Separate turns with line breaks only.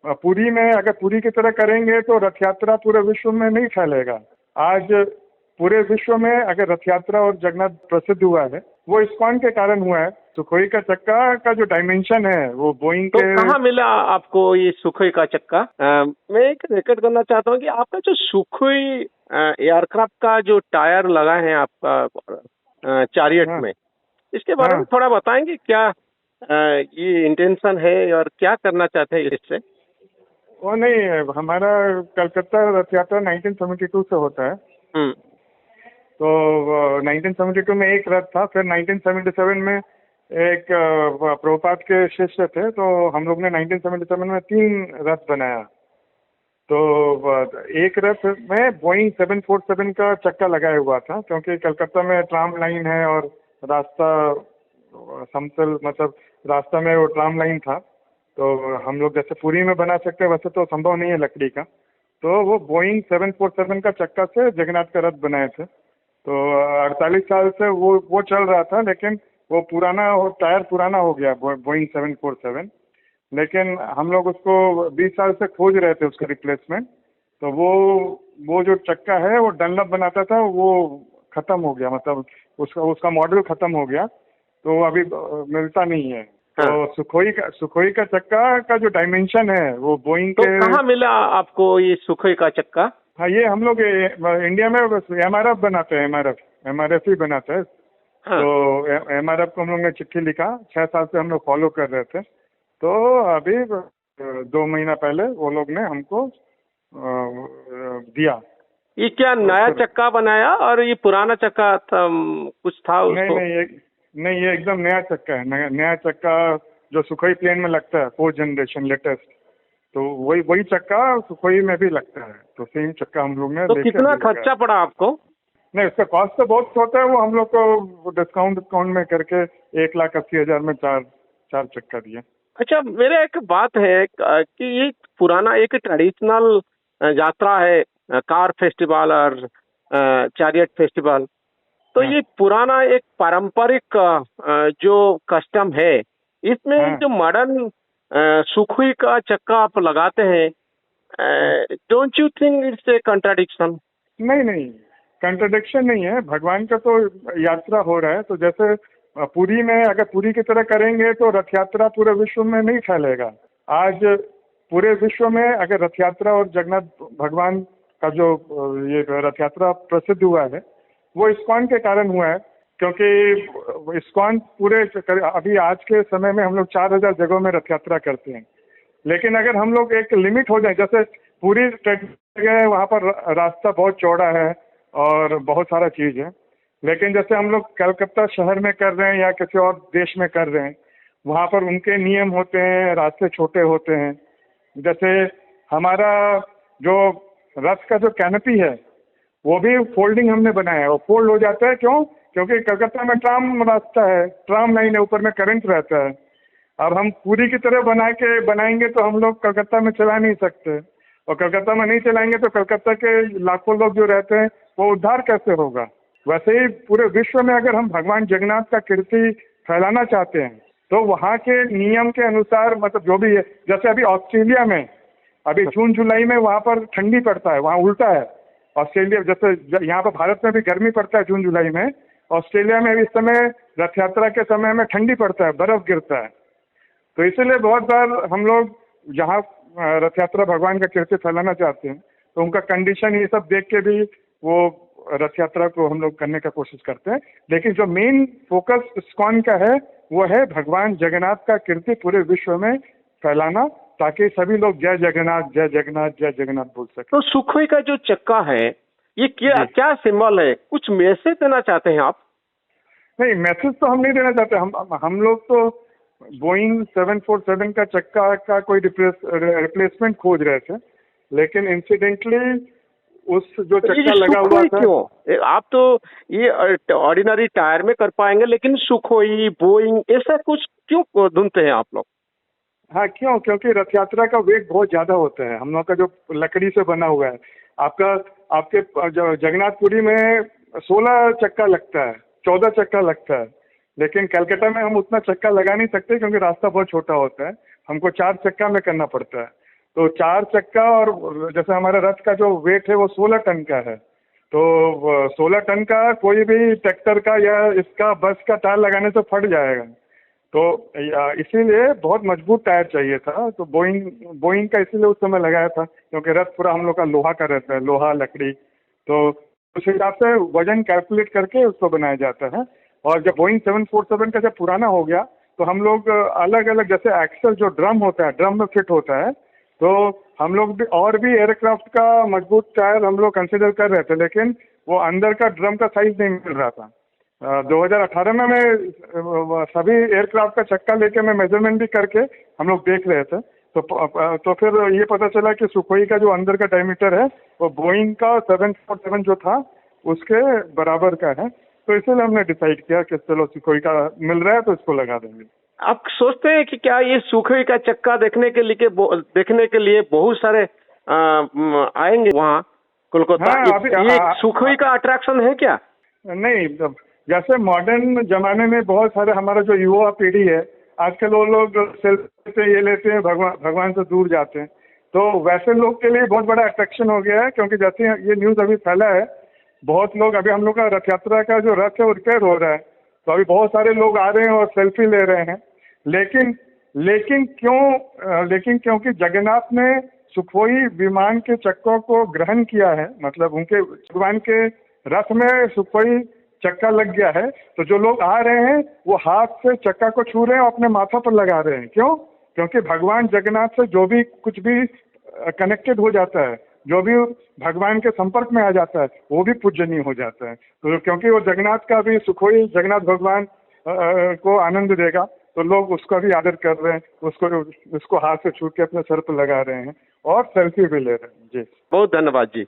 पुरी में अगर पुरी की तरह करेंगे तो रथ यात्रा पूरे विश्व में नहीं फैलेगा। आज पूरे विश्व में अगर रथ यात्रा और जगन्नाथ प्रसिद्ध हुआ है वो इस्कॉन के कारण हुआ है। सुखोई का चक्का का जो डायमेंशन है वो बोइंग
तो
के।
कहाँ मिला आपको ये सुखोई का चक्का? मैं एक रिकॉर्ड करना चाहता हूँ कि आपका जो सुखोई एयरक्राफ्ट का जो टायर लगा है आपका चैरियट
हाँ
में, इसके बारे में
हाँ।
थोड़ा बताएंगे क्या? ये इंटेंशन है और क्या करना चाहते हैं इससे?
वो नहीं, हमारा कलकत्ता रथ यात्रा 1972 से होता है।
हम्म।
तो 1972 में एक रथ था, फिर 1977 में एक प्रभुपाद के शिष्य थे, तो हम लोग ने 1977 में 3 रथ बनाया। तो एक रथ में बोइंग 747 का चक्का लगाया हुआ था, क्योंकि कलकत्ता में ट्राम लाइन है और रास्ता समतल, मतलब रास्ता में वो ट्राम लाइन था। तो हम लोग जैसे पुरी में बना सकते हैं वैसे तो संभव नहीं है लकड़ी का। तो वो बोइंग 747 का चक्का से जगन्नाथ का रथ बनाए थे। तो 48 साल से वो चल रहा था, लेकिन वो पुराना, वो टायर पुराना हो गया बोइंग 747। लेकिन हम लोग उसको 20 साल से खोज रहे थे उसका रिप्लेसमेंट। तो वो जो चक्का है वो डनलप बनाता था, वो खत्म हो गया, मतलब उसका मॉडल खत्म हो गया, तो अभी मिलता नहीं है।
हाँ।
तो सुखोई का चक्का का जो डायमेंशन है वो बोइंग
तो
के।
कहाँ मिला आपको ये सुखोई का चक्का?
हाँ, ये हम लोग इंडिया में MRF बनाते हैं, MRF ही बनाते हैं।
हाँ।
तो MRF को हम लोग ने चिट्ठी लिखा, 6 साल से हम लोग फॉलो कर रहे थे। तो अभी 2 महीना पहले वो लोग ने हमको दिया।
ये क्या
तो
नया
फिर
चक्का बनाया और ये पुराना चक्का था, कुछ था
नहीं
उसको?
नहीं, नहीं, ये एकदम नया चक्का है, नया चक्का जो सुखोई प्लेन में लगता है, 4th जनरेशन लेटेस्ट। तो वही चक्का सुखोई में भी लगता है, तो सेम चक्का हम लोग ने
तो
लेके
कितना
अभी लगाया।
खर्चा पड़ा आपको?
नहीं, उसका कॉस्ट तो बहुत होता है, वो हम लोग को डिस्काउंट में करके 1,80,000 में चार चक्का दिया।
अच्छा, मेरे एक बात है कि ये पुराना एक ट्रेडिशनल यात्रा है, कार फेस्टिवल और चैरियट फेस्टिवल। तो
हाँ
ये पुराना एक पारंपरिक जो कस्टम है, इसमें
हाँ
जो मॉडर्न सुखुई का चक्का आप लगाते हैं,
हाँ।
Don't you think it's a contradiction?
नहीं नहीं, कंट्रडिक्शन नहीं है, भगवान का तो यात्रा हो रहा है। तो जैसे पुरी में अगर पुरी की तरह करेंगे तो रथ यात्रा पूरे विश्व में नहीं फैलेगा। आज पूरे विश्व में अगर रथ यात्रा और जगन्नाथ भगवान का जो ये रथ यात्रा प्रसिद्ध हुआ है वो इस्कॉन के कारण हुआ है। क्योंकि इस्कॉन अभी आज के समय में हम लोग 4,000 जगहों में रथ यात्रा करते हैं। लेकिन अगर हम लोग एक लिमिट हो जाए, जैसे पूरी जगह है वहाँ पर रास्ता बहुत चौड़ा है और बहुत सारा चीज़ है। लेकिन जैसे हम लोग कलकत्ता शहर में कर रहे हैं या किसी और देश में कर रहे हैं, वहाँ पर उनके नियम होते हैं, रास्ते छोटे होते हैं। जैसे हमारा जो रथ का जो कैनपी है वो भी फोल्डिंग हमने बनाया है, वो फोल्ड हो जाता है। क्यों? क्योंकि कलकत्ता में ट्राम रास्ता है, ट्राम लाइन है, ऊपर में करंट रहता है। अब हम पूरी की तरह बनाएंगे तो हम लोग कलकत्ता में चला नहीं सकते, और कलकत्ता में नहीं चलाएंगे तो कलकत्ता के लाखों लोग जो रहते हैं वो उद्धार कैसे होगा। वैसे ही पूरे विश्व में अगर हम भगवान जगन्नाथ का कीर्ति फैलाना चाहते हैं तो वहाँ के नियम के अनुसार, मतलब जो भी है, जैसे अभी ऑस्ट्रेलिया में अभी जून जुलाई में वहाँ पर ठंडी पड़ता है, वहाँ उल्टा है। ऑस्ट्रेलिया जैसे यहाँ पर भारत में भी गर्मी पड़ता है जून जुलाई में, ऑस्ट्रेलिया में इस समय रथ यात्रा के समय में ठंडी पड़ता है, बर्फ गिरता है। तो इसीलिए बहुत बार हम लोग जहाँ रथ यात्रा भगवान का कीर्ति फैलाना चाहते हैं तो उनका कंडीशन ये सब देख के भी वो रथ यात्रा को हम लोग करने का कोशिश करते हैं। लेकिन जो मेन फोकस इस्कॉन का है वो है भगवान जगन्नाथ का कीर्ति पूरे विश्व में फैलाना, ताकि सभी लोग जय जगन्नाथ जय जगन्नाथ जय जगन्नाथ बोल सकें।
तो सुखोई का जो चक्का है ये क्या क्या सिंबल है? कुछ मैसेज देना चाहते हैं आप?
नहीं, मैसेज तो हम नहीं देना चाहते। हम लोग तो बोइंग 747 का चक्का का कोई रिप्लेसमेंट खोज रहे थे, लेकिन इंसिडेंटली उस जो
तो ये
चक्का लगा हुआ
सुखोई
था।
क्यों? आप तो ये ऑर्डिनरी टायर में कर पाएंगे, लेकिन सुखोई बोइंग ऐसा कुछ क्यों ढूंढते हैं आप लोग?
हाँ, क्यों? क्योंकि रथ यात्रा का वेग बहुत ज्यादा होता है। हम लोग का जो लकड़ी से बना हुआ है, आपके जगन्नाथपुरी में 16 चक्का लगता है, 14 चक्का लगता है। लेकिन कलकत्ता में हम उतना चक्का लगा नहीं सकते क्योंकि रास्ता बहुत छोटा होता है, हमको 4 चक्का में करना पड़ता है। तो 4 चक्का और जैसे हमारे रथ का जो वेट है वो 16 टन का है, तो 16 टन का कोई भी ट्रैक्टर का या इसका बस का टायर लगाने से फट जाएगा। तो इसीलिए बहुत मजबूत टायर चाहिए था, तो बोइंग का इसीलिए उस समय लगाया था, क्योंकि रथ पूरा हम लोग का लोहा का रहता है, लोहा लकड़ी, तो उस हिसाब से वजन कैलकुलेट करके उसको बनाया जाता है। और जब बोइंग 747 का जब पुराना हो गया तो हम लोग अलग अलग, जैसे एक्सल जो ड्रम होता है, ड्रम में फिट होता है, तो हम लोग भी और भी एयरक्राफ्ट का मजबूत टायर हम लोग कंसिडर कर रहे थे, लेकिन वो अंदर का ड्रम का साइज नहीं मिल रहा था। 2018 में मैं सभी एयरक्राफ्ट का चक्का लेके मैं मेजरमेंट भी करके हम लोग देख रहे थे, तो फिर ये पता चला कि सुखोई का जो अंदर का डायमीटर है वो बोइंग का 747 जो था उसके बराबर का है, तो इसलिए हमने डिसाइड किया कि चलो सुखोई का मिल रहा है तो इसको लगा देंगे।
आप सोचते हैं कि क्या ये सुखोई का चक्का देखने के लिए बहुत सारे आएंगे वहाँ कोलकाता?
हाँ,
ये सुखोई का अट्रैक्शन है क्या?
नहीं, जैसे मॉडर्न जमाने में बहुत सारे हमारा जो युवा पीढ़ी है आजकल वो लोग सेल्फी से ये लेते हैं, भगवान से दूर जाते हैं, तो वैसे लोग के लिए बहुत बड़ा अट्रैक्शन हो गया है। क्योंकि जैसे ये न्यूज़ अभी फैला है, बहुत लोग, अभी हम लोग का रथ यात्रा का जो रथ है वो रिपेयर हो रहा है, तो अभी बहुत सारे लोग आ रहे हैं और सेल्फी ले रहे हैं। लेकिन क्योंकि जगन्नाथ ने सुखोई विमान के चक्कों को ग्रहण किया है, मतलब उनके भगवान के रथ में सुखोई चक्का लग गया है, तो जो लोग आ रहे हैं वो हाथ से चक्का को छू रहे हैं और अपने माथा पर लगा रहे हैं। क्यों? क्योंकि भगवान जगन्नाथ से जो भी कुछ भी कनेक्टेड हो जाता है, जो भी भगवान के संपर्क में आ जाता है, वो भी पूजनीय हो जाता है। तो क्योंकि वो जगन्नाथ का भी सुखोई जगन्नाथ भगवान को आनंद देगा, तो लोग उसका भी आदर कर रहे हैं, उसको हाथ से छू के अपने सर पर लगा रहे हैं और सेल्फी भी ले रहे हैं। जी,
बहुत धन्यवाद जी।